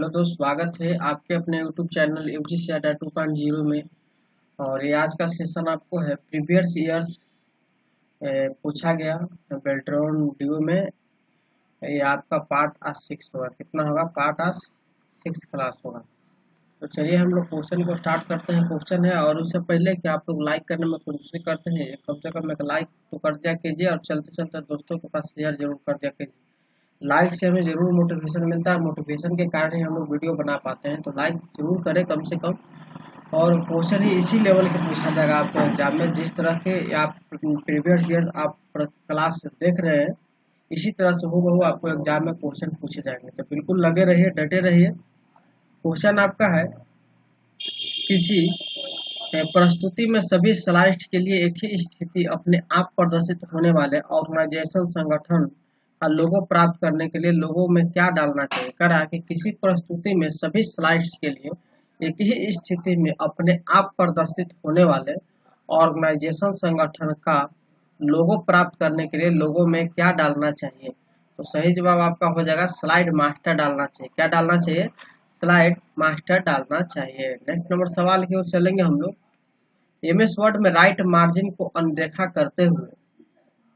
Hello दोस्त, स्वागत है आपके अपने यूट्यूब चैनल एफजी डाटा 2.0 में। और ये आज का सेशन आपको है प्रीवियस ईयर्स पूछा गया बेल्ट्रॉन ड्यू में। ये आपका पार्ट आज 6 होगा। कितना होगा? पार्ट आज 6 क्लास होगा। तो चलिए हम लोग क्वेश्चन को स्टार्ट करते हैं। क्वेश्चन है, और उससे पहले कि आप लोग लाइक करने में कोशिश करते हैं, कम से कम एक लाइक तो कर दिया कीजिए और चलते चलते दोस्तों के पास शेयर जरूर कर दिया कीजिए। लाइक से हमें जरूर मोटिवेशन मिलता है, मोटिवेशन के कारण ही हम लोग वीडियो बना पाते हैं। तो लाइक जरूर करें कम से कम। और क्वेश्चन ही इसी लेवल के पूछा जाएगा आपको एग्जाम में, जिस तरह के आप प्रीवियस ईयर आप क्लास देख रहे हैं, इसी तरह से हूबहू आपको एग्जाम में क्वेश्चन पूछे जाएंगे। तो बिल्कुल लगे रहिए, डटे रहिए। क्वेश्चन आपका है, किसी प्रस्तुति में सभी स्लाइड्स के लिए एक ही स्थिति अपने आप प्रदर्शित होने वाले ऑर्गेनाइजेशन संगठन का लोगो प्राप्त करने के लिए लोगों में क्या डालना चाहिए। करा कि किसी प्रस्तुति में सभी स्लाइड्स के लिए एक ही स्थिति में अपने आप प्रदर्शित होने वाले ऑर्गेनाइजेशन संगठन का लोगो प्राप्त करने के लिए लोगों में क्या डालना चाहिए। तो सही जवाब आपका हो जाएगा स्लाइड मास्टर डालना चाहिए। क्या डालना चाहिए? स्लाइड मास्टर डालना चाहिए। नेक्स्ट नंबर सवाल की ओर चलेंगे हम लोग। एमएस वर्ड में राइट मार्जिन को अनदेखा करते हुए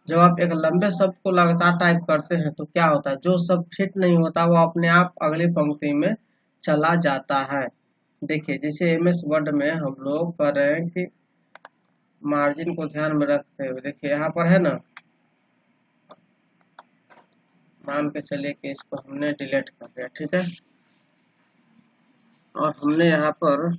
जब आप एक लंबे शब्द को लगातार टाइप करते हैं तो क्या होता है? जो शब्द फिट नहीं होता वो अपने आप अगली पंक्ति में चला जाता है। देखिए, जैसे एमएस वर्ड में हम लोग कर रहे हैं कि मार्जिन को ध्यान में रखते हुए, देखिए यहाँ पर है ना, मान के चलिए कि इसको हमने डिलीट कर दिया, ठीक है। और हमने यहाँ पर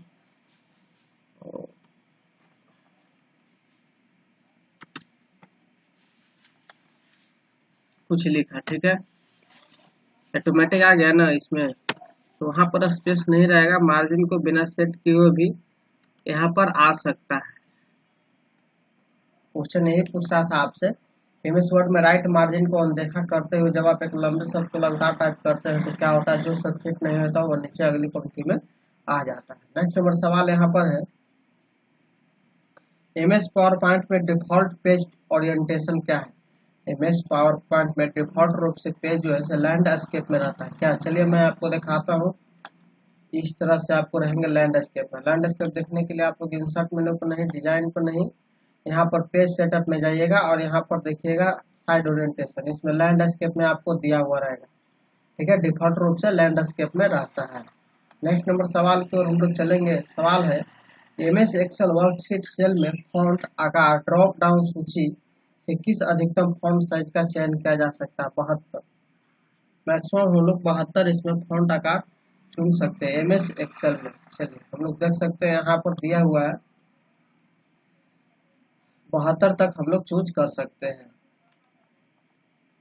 कुछ लिखा, ठीक है, ऑटोमेटिक आ गया ना इसमें, तो वहां पर स्पेस नहीं रहेगा। मार्जिन को बिना सेट किए हुए भी यहाँ पर आ सकता है। क्वेश्चन यही पूछ रहा था आपसे, एमएस वर्ड में राइट मार्जिन को अनदेखा करते हुए जब आप एक लंबे शब्द को लगातार टाइप करते हैं तो क्या होता है? जो शब्द फिट नहीं होता वो नीचे अगली पंक्ति में आ जाता है। नेक्स्ट नंबर सवाल यहाँ पर है, एमएस पावर पॉइंट में डिफॉल्ट पेज ओरिएंटेशन क्या है? एमएस पावर पॉइंट में डिफॉल्ट रूप से पेज जो है लैंडस्केप में रहता है। क्या? चलिए मैं आपको दिखाता हूँ। इस तरह से आपको रहेंगे लैंडस्केप में। लैंडस्केप देखने के लिए आप लोग इंसर्ट मेनू पर नहीं, डिजाइन पर नहीं, यहाँ पर पेज सेटअप में जाइएगा और यहाँ पर देखिएगा साइड ओरिएंटेशन, इसमें लैंडस्केप में आपको दिया हुआ रहेगा, ठीक है। डिफॉल्ट रूप से लैंडस्केप में रहता है। नेक्स्ट नंबर सवाल की ओर हम लोग चलेंगे। सवाल है, एमएस एक्सेल वर्कशीट सेल में फॉन्ट आकार ड्रॉप डाउन सूची से किस अधिकतम फॉन्ट साइज का चयन किया जा सकता है? 72। मैक्सिमम हम लोग 72 इसमें फॉन्ट आकार चुन सकते हैं एमएस एक्सेल में। चलिए हम लोग देख सकते हैं यहाँ पर दिया हुआ है 72 तक हम लोग चूज कर सकते हैं।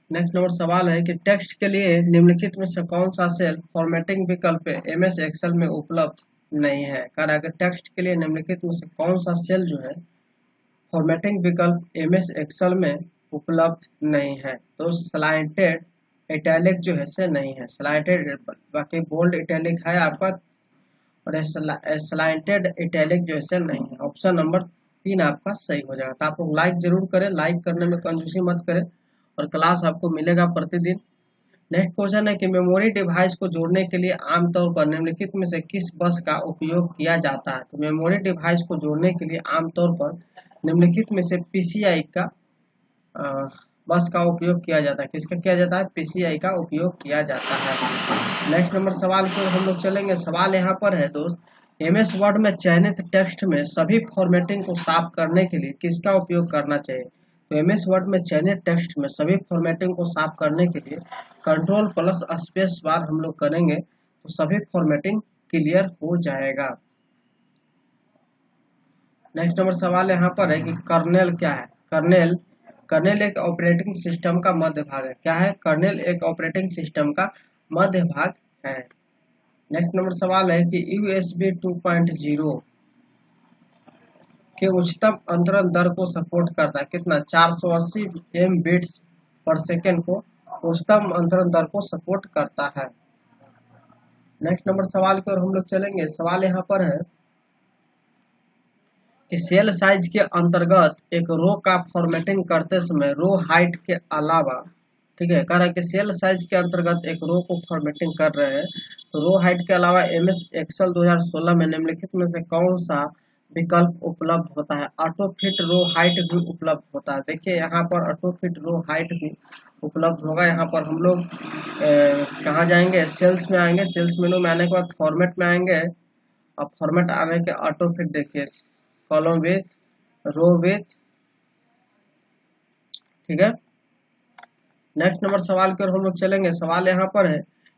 नेक्स्ट नंबर सवाल है कि टेक्स्ट के लिए निम्नलिखित में से कौन सा सेल फॉर्मेटिंग विकल्प एमएस एक्सेल में उपलब्ध नहीं है। कह रहा है कि टेक्स्ट के लिए निम्नलिखित में से कौन सा सेल जो है फॉर्मेटिंग विकल्प एमएस एक्सेल में उपलब्ध नहीं है। तो स्लाइटेड इटैलिक जो है से नहीं है। स्लाइटेड, बाकी बोल्ड इटैलिक है आपका, और स्लाइटेड इटैलिक जो है नहीं है। ऑप्शन नंबर 3 आपका सही हो जाएगा। तो आप लोग लाइक जरूर करें, लाइक करने में कंजूसी मत करें, और क्लास आपको मिलेगा प्रतिदिन। नेक्स्ट क्वेश्चन है कि मेमोरी डिवाइस को जोड़ने के लिए आमतौर पर निम्नलिखित में से किस बस का उपयोग किया जाता है। तो मेमोरी डिवाइस को जोड़ने के लिए आमतौर पर निम्नलिखित में से पीसीआई का बस का उपयोग किया जाता है। किसका किया जाता है? पीसीआई का उपयोग किया जाता है। नेक्स्ट नंबर सवाल को हम लोग चलेंगे। सवाल यहाँ पर है दोस्त, एमएस वर्ड में चयनित टेक्स्ट में सभी फॉर्मेटिंग को साफ करने के लिए किसका उपयोग करना चाहिए। तो एमएस वर्ड में चयनित टेक्स्ट में सभी फॉर्मेटिंग को साफ करने के लिए कंट्रोल प्लस स्पेस बार हम लोग करेंगे तो सभी फॉर्मेटिंग क्लियर हो जाएगा। नेक्स्ट नंबर सवाल यहाँ पर है कि कर्नेल क्या है। कर्नेल एक ऑपरेटिंग सिस्टम का मध्य भाग है। क्या है? कर्नेल एक ऑपरेटिंग सिस्टम का मध्य भाग है। नेक्स्ट नंबर सवाल है कि USB 2.0 के उच्चतम अंतरण दर को सपोर्ट करता है। कितना? 480 Mbits पर सेकेंड को उच्चतम अंतरण दर को सपोर्ट करता है। नेक्स्ट नंबर सवाल की ओर हम लोग चलेंगे। सवाल यहाँ पर है कि सेल साइज के अंतर्गत एक रो का फॉर्मेटिंग करते समय रो हाइट के अलावा ठीक है, कह रहा है कि सेल साइज के अंतर्गत एक रो को फॉर्मेटिंग कर रहे हैं, तो रो हाइट के अलावा एमएस एक्सेल 2016 में निम्नलिखित में से कौन सा विकल्प उपलब्ध होता है? ऑटो फिट रो हाइट भी उपलब्ध होता है। देखिए यहाँ पर ऑटो फिट रो हाइट भी उपलब्ध होगा। यहाँ पर हम लोग कहाँ जाएंगे? सेल्स में आएंगे। सेल्स मेनू में आने के बाद फॉर्मेट में आएंगे। अब फॉर्मेट आने के ऑटो फिट देखिए, कॉलम विथ, रो विथ, ठीक है। नेक्स्ट नंबर सवाल की ओर हम लोग चलेंगे। सवाल यहाँ पर है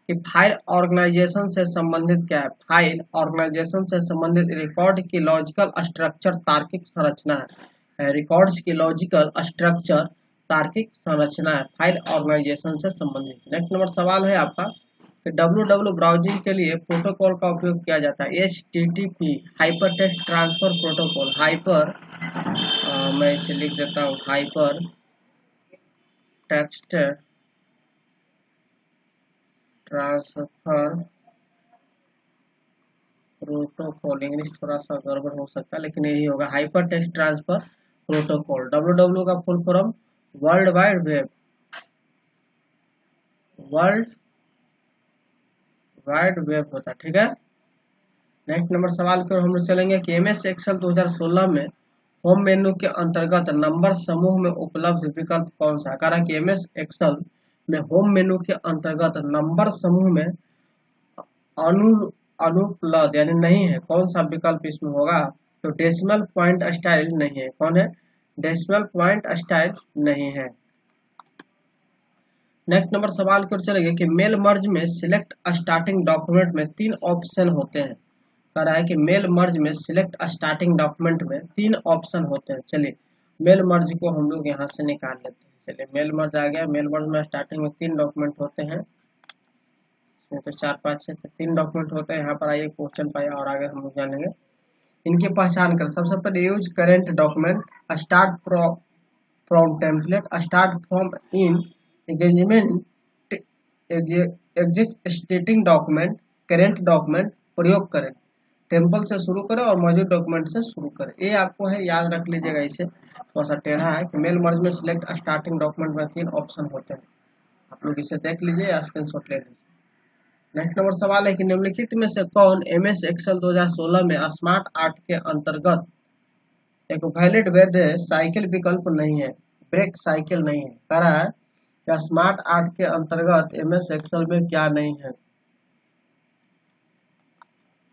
कि फाइल ऑर्गेनाइजेशन से संबंधित क्या है? फाइल ऑर्गेनाइजेशन से संबंधित रिकॉर्ड की लॉजिकल स्ट्रक्चर तार्किक संरचना है। रिकॉर्ड्स की लॉजिकल स्ट्रक्चर तार्किक संरचना है, फाइल ऑर्गेनाइजेशन से संबंधित। नेक्स्ट नंबर सवाल है आपका कि www ब्राउजिंग के लिए प्रोटोकॉल का उपयोग किया जाता है। HTTP hyper text transfer protocol. मैं इसे लिख देता हूँ, hyper text transfer protocol. English थोड़ा सा गड़बड़ हो सकता है लेकिन यही होगा, hyper text transfer protocol. www का full form world wide web, world wide web होता है, ठीक है। नेक्स्ट नंबर सवाल की ओर हम लोग चलेंगे कि एमएस एक्सेल 2016 में होम मेन्यू के अंतर्गत नंबर समूह में उपलब्ध विकल्प कौन सा है? कारण कि एमएस एक्सेल में होम मेन्यू के अंतर्गत नंबर समूह में अनुपलब्ध यानी नहीं है, कौन सा विकल्प इसमें होगा? तो डेसिमल पॉइंट स्टाइल नहीं है। कौन है? डेसिमल पॉइंट स्टाइल नहीं है। नेक्स्ट नंबर सवाल की ओर चलेंगे कि मेल मर्ज में सिलेक्ट स्टार्टिंग डॉक्यूमेंट में 3 ऑप्शन होते हैं। कह रहा है कि मेल मर्ज में सिलेक्ट स्टार्टिंग डॉक्यूमेंट में 3 ऑप्शन होते हैं। चलिए मेल मर्ज को हम लोग यहाँ से निकाल लेते हैं। चलिए मेल मर्ज आ गया। मेल मर्ज में स्टार्टिंग में 3 डॉक्यूमेंट होते हैं, इसमें तो 4 5 6 3 डॉक्यूमेंट होते हैं। यहाँ पर आइए क्वेश्चन पाइए और आगे हम लोग जानेंगे। इनकी पहचान कर, सबसे पहले use current document, start from template, start from in engagement, existing document, current document, प्रयोग करें, टेम्पल से शुरू करें और मौजूद डॉक्यूमेंट से शुरू करें। ये आपको है, याद रख लीजिएगा। इसे थोड़ा सा टेढ़ा है कि मेल मर्ज में सिलेक्ट स्टार्टिंग डॉक्यूमेंट में 3 ऑप्शन होते हैं। आप लोग इसे देख लीजिए या स्क्रीनशॉट ले लीजिए। नेक्स्ट नंबर सवाल है कि निम्नलिखित में से कौन एमएस एक्सेल 2016 में स्मार्ट आर्ट के अंतर्गत एक वैलिड वैध साइकिल विकल्प नहीं है, ब्रेक साइकिल नहीं है? कह रहा है कि स्मार्ट आर्ट के अंतर्गत एमएस एक्सेल में क्या नहीं है?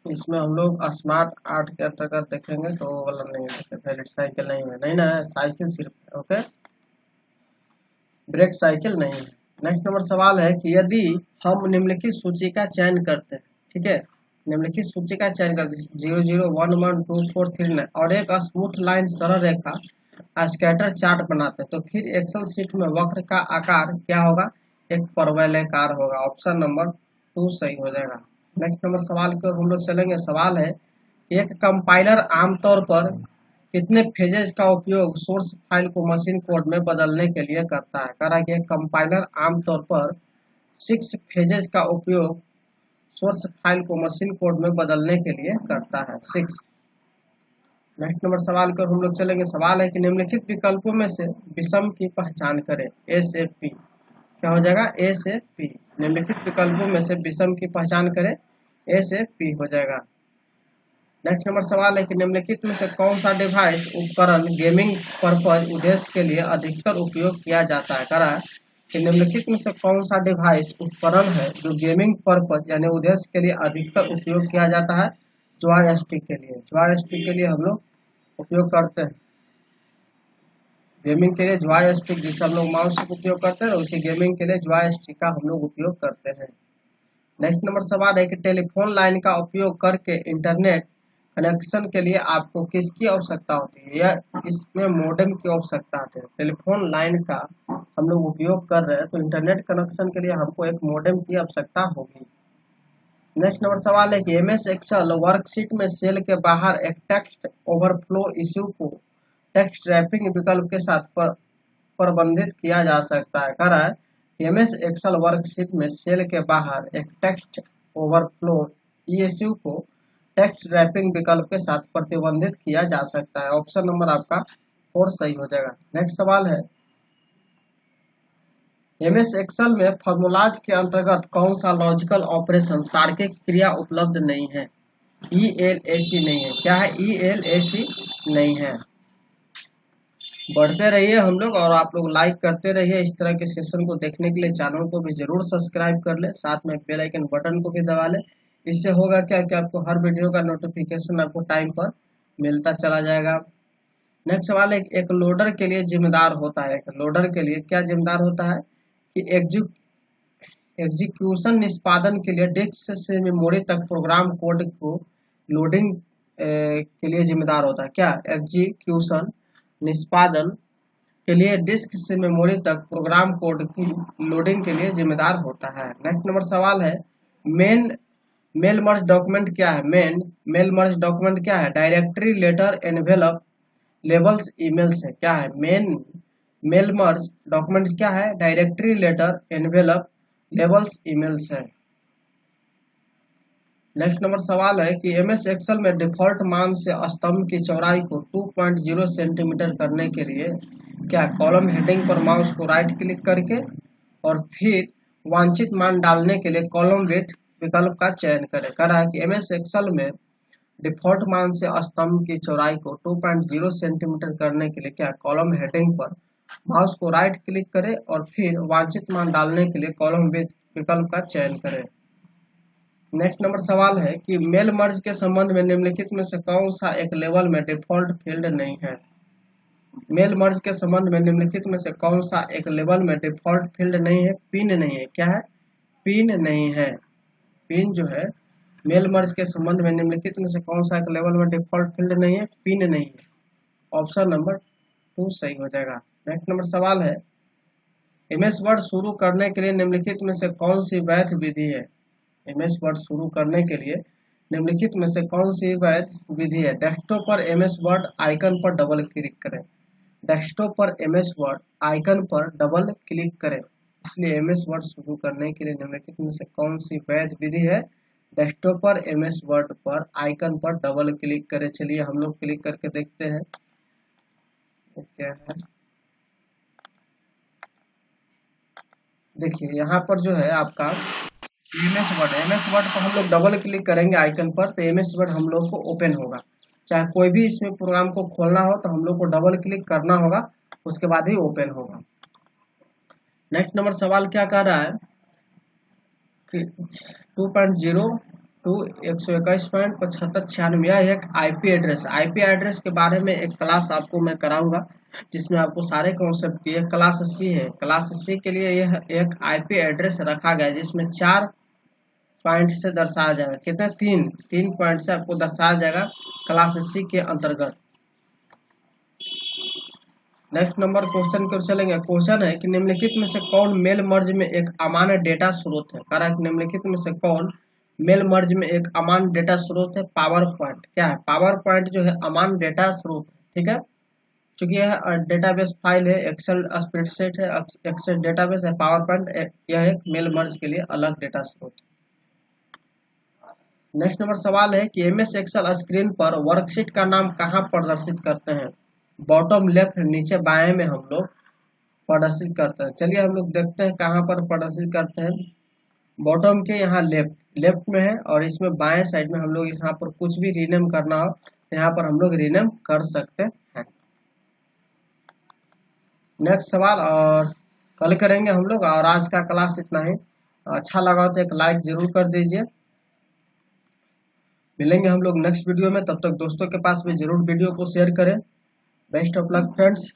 इसमें हम लोग स्मार्ट आर्ट के अंतर्गत देखेंगे तो वो वाला नहीं है, वैलिड साइकिल नहीं है, नहीं ना, साइकिल सिर्फ है, ओके, ब्रेक साइकिल नहीं है। नेक्स्ट नंबर सवाल है कि यदि हम निम्नलिखित सूची का चयन करते हैं, ठीक है, निम्नलिखित सूची का चयन करते हैं 0 0 1 1 2 4 3 9 और एक स्मूथ लाइन सरल रेखा स्कैटर चार्ट बनाते हैं, तो फिर एक्सेल शीट में वक्र का आकार क्या होगा? एक परवलयाकार होगा। ऑप्शन नंबर 2 सही हो जाएगा। नेक्स्ट नंबर सवाल की ओर हम लोग चलेंगे। सवाल है कि एक कंपाइलर आमतौर पर कितने फेजेज का उपयोग सोर्स फाइल को मशीन कोड में बदलने के लिए करता है? कह रहा है कि एक कंपाइलर आमतौर पर 6 फेजेज का उपयोग सोर्स फाइल को मशीन कोड में बदलने के लिए करता है, 6। नेक्स्ट नंबर सवाल पर हम लोग चलेंगे। सवाल है कि निम्नलिखित विकल्पों में से विषम की पहचान करें। ए से पी क्या हो जाएगा? ए से पी। निम्नलिखित विकल्पों में से विषम की पहचान करें, ए से पी हो जाएगा। नेक्स्ट नंबर सवाल है कि निम्नलिखित में से कौन सा डिवाइस उपकरण गेमिंग पर्पज उद्देश्य के लिए अधिकतर उपयोग किया जाता है? कह रहा है कि निम्नलिखित में से कौन सा डिवाइस उपकरण है जो गेमिंग पर्पज यानी उद्देश्य के लिए अधिकतर उपयोग किया जाता है? जॉय स्टिक के लिए। जॉय स्टिक के लिए हम लोग उपयोग करते हैं, गेमिंग के लिए जॉय स्टिक, जिसे हम लोग माउस का उपयोग करते हैं, उसी गेमिंग के लिए जॉय स्टिक का हम लोग उपयोग करते हैं। नेक्स्ट नंबर सवाल है कि टेलीफोन लाइन का उपयोग करके इंटरनेट कनेक्शन के लिए आपको किसकी आवश्यकता होती है? या इसमें मॉडेम की आवश्यकता होती है। टेलीफोन लाइन का हम लोग उपयोग कर रहे हैं तो इंटरनेट कनेक्शन के लिए हमको एक मॉडेम की आवश्यकता होगी। नेक्स्ट नंबर सवाल है कि एमएस एक्सेल वर्कशीट में सेल के बाहर एक टेक्स्ट ओवरफ्लो इश्यू को टेक्स्ट रैपिंग विकल्प के साथ प्रबंधित किया जा सकता है। कह रहा है एमएस एक्सेल वर्कशीट में सेल के बाहर एक टेक्स्ट ओवरफ्लो इश्यू को टेक्स्ट रैपिंग विकल्प के साथ प्रतिबंधित किया जा सकता है। ऑप्शन नंबर आपका 4 सही हो जाएगा। नेक्स्ट सवाल है एमएस एक्सेल में फॉर्मूलाज के अंतर्गत कौन सा लॉजिकल ऑपरेशन तार्किक क्रिया उपलब्ध नहीं है? ELAC नहीं है। क्या है? ELAC नहीं है। बढ़ते रहिए हम लोग, और आप लोग लाइक करते रहिए। इस तरह के सेशन को देखने के लिए चैनल को भी जरूर सब्सक्राइब कर ले, साथ में बेल आइकन बटन को भी दबा ले। इससे होगा क्या कि आपको हर वीडियो का नोटिफिकेशन आपको टाइम पर मिलता चला जाएगा। नेक्स्ट सवाल है, एक लोडर के लिए जिम्मेदार होता है, एक लोडर के लिए क्या जिम्मेदार होता है कि एग्जीक्यूशन निष्पादन के लिए डिस्क से मेमोरी तक प्रोग्राम कोड को लोडिंग के लिए जिम्मेदार होता है। क्या? एग्जीक्यूशन निष्पादन के लिए डिस्क से मेमोरी तक प्रोग्राम कोड की लोडिंग के लिए जिम्मेदार होता है। नेक्स्ट नंबर सवाल है, मेल मर्ज डॉक्यूमेंट क्या है? मेल मर्ज डॉक्यूमेंट क्या है? Directory, letter, envelope, labels, emails है। क्या है? मेल मर्ज डॉक्यूमेंट्स क्या है? Directory, letter, envelope, labels, emails है। नेक्स्ट नंबर सवाल है कि एमएस एक्सेल में डिफॉल्ट मान से स्तंभ की चौड़ाई को 2.0 सेंटीमीटर करने के लिए क्या कॉलम हेडिंग पर माउस को राइट क्लिक करके और फिर वांछित मान डालने के लिए कॉलम विड्थ विकल्प का चयन करें। कह रहा है कि एमएस एक्सेल में डिफॉल्ट मान से स्तंभ की चौड़ाई को 2.0 सेंटीमीटर करने के लिए क्या कॉलम हेडिंग पर माउस को राइट क्लिक करें और फिर वांछित मान डालने के लिए कॉलम विड्थ विकल्प का चयन करें। नेक्स्ट नंबर सवाल है कि मेल मर्ज के संबंध में निम्नलिखित में से कौन सा एक लेवल में डिफॉल्ट फील्ड नहीं है? मेल मर्ज के संबंध में निम्नलिखित में से कौन सा एक लेवल में डिफॉल्ट फील्ड नहीं है? पिन नहीं है। क्या है? पिन नहीं है। पिन जो है मेल मर्ज के संबंध में निम्नलिखित में से कौन सा एक लेवल में डिफॉल्ट फील्ड नहीं है? पिन नहीं है। ऑप्शन नंबर 2 सही हो जाएगा। नेक्स्ट नंबर सवाल है, एमएस वर्ड शुरू करने के लिए निम्नलिखित में से कौन सी वैध विधि है? एमएस वर्ड शुरू करने के लिए निम्नलिखित में से कौन सी वैध विधि है? डेस्कटॉप पर एमएस वर्ड आइकन पर डबल क्लिक करें। डेस्कटॉप पर एमएस वर्ड आइकन पर डबल क्लिक करें। इसलिए एमएस वर्ड शुरू करने के लिए निम्नलिखित में से कौन सी वैध विधि है? डेस्कटॉप पर एमएस वर्ड पर आइकन पर डबल क्लिक करें। चलिए हम लोग क्लिक करके देखते हैं क्या है। देखिए यहाँ पर जो है आपका एमएस वर्ड पर हम लोग डबल क्लिक करेंगे आइकन पर, तो एमएस वर्ड हम लोग को ओपन होगा। चाहे कोई भी इसमें प्रोग्राम को खोलना हो तो हम लोग को डबल क्लिक करना होगा, उसके बाद ही ओपन होगा। नेक्स्ट नंबर सवाल क्या कह रहा है कि 2.0 टू 121.7596 यह एक आईपी एड्रेस। आईपी एड्रेस के बारे में एक क्लास आपको मैं कराऊंगा जिसमें आपको सारे कॉन्सेप्ट की। क्लास सी है। क्लास सी के लिए यह एक आईपी एड्रेस रखा गया है जिसमें 4 पॉइंट से दर्शाया जाएगा। कितने? 3 पॉइंट से आपको दर्शाया जाएगा क्लास सी के अंतर्गत। नेक्स्ट नंबर क्वेश्चन की ओर चलेंगे। क्वेश्चन है कि निम्नलिखित में से कौन मेल मर्ज में एक अमान्य डेटा स्रोत है? कह रहा है कि निम्नलिखित में से कौन मेल मर्ज में एक अमान्य डेटा स्रोत है? Power point. क्या है? पावर पॉइंट जो है अमान्य डेटा स्रोत है। ठीक है, चूंकि यह डेटाबेस फाइल है, एक्सेल स्प्रेडशीट है, एक्सेल डेटाबेस है। पावर पॉइंट यह एक मेल मर्ज के लिए अलग डेटा स्रोत है। नेक्स्ट नंबर सवाल है कि एमएस एक्सेल स्क्रीन पर वर्कशीट का नाम कहाँ प्रदर्शित करते हैं? बॉटम लेफ्ट, नीचे बाएं में हम लोग प्रदर्शित करते हैं। चलिए हम लोग देखते हैं कहाँ पर प्रदर्शित करते हैं। बॉटम के यहाँ लेफ्ट में है, और इसमें बाएं साइड में हम लोग यहाँ पर कुछ भी रीनेम करना हो तो यहाँ पर हम लोग रीनेम कर सकते हैं। नेक्स्ट सवाल और कल करेंगे हम लोग, और आज का क्लास इतना ही। अच्छा लगा तो एक लाइक जरूर कर दीजिए। मिलेंगे हम लोग नेक्स्ट वीडियो में, तब तक दोस्तों के पास भी जरूर वीडियो को शेयर करें। Best of luck friends.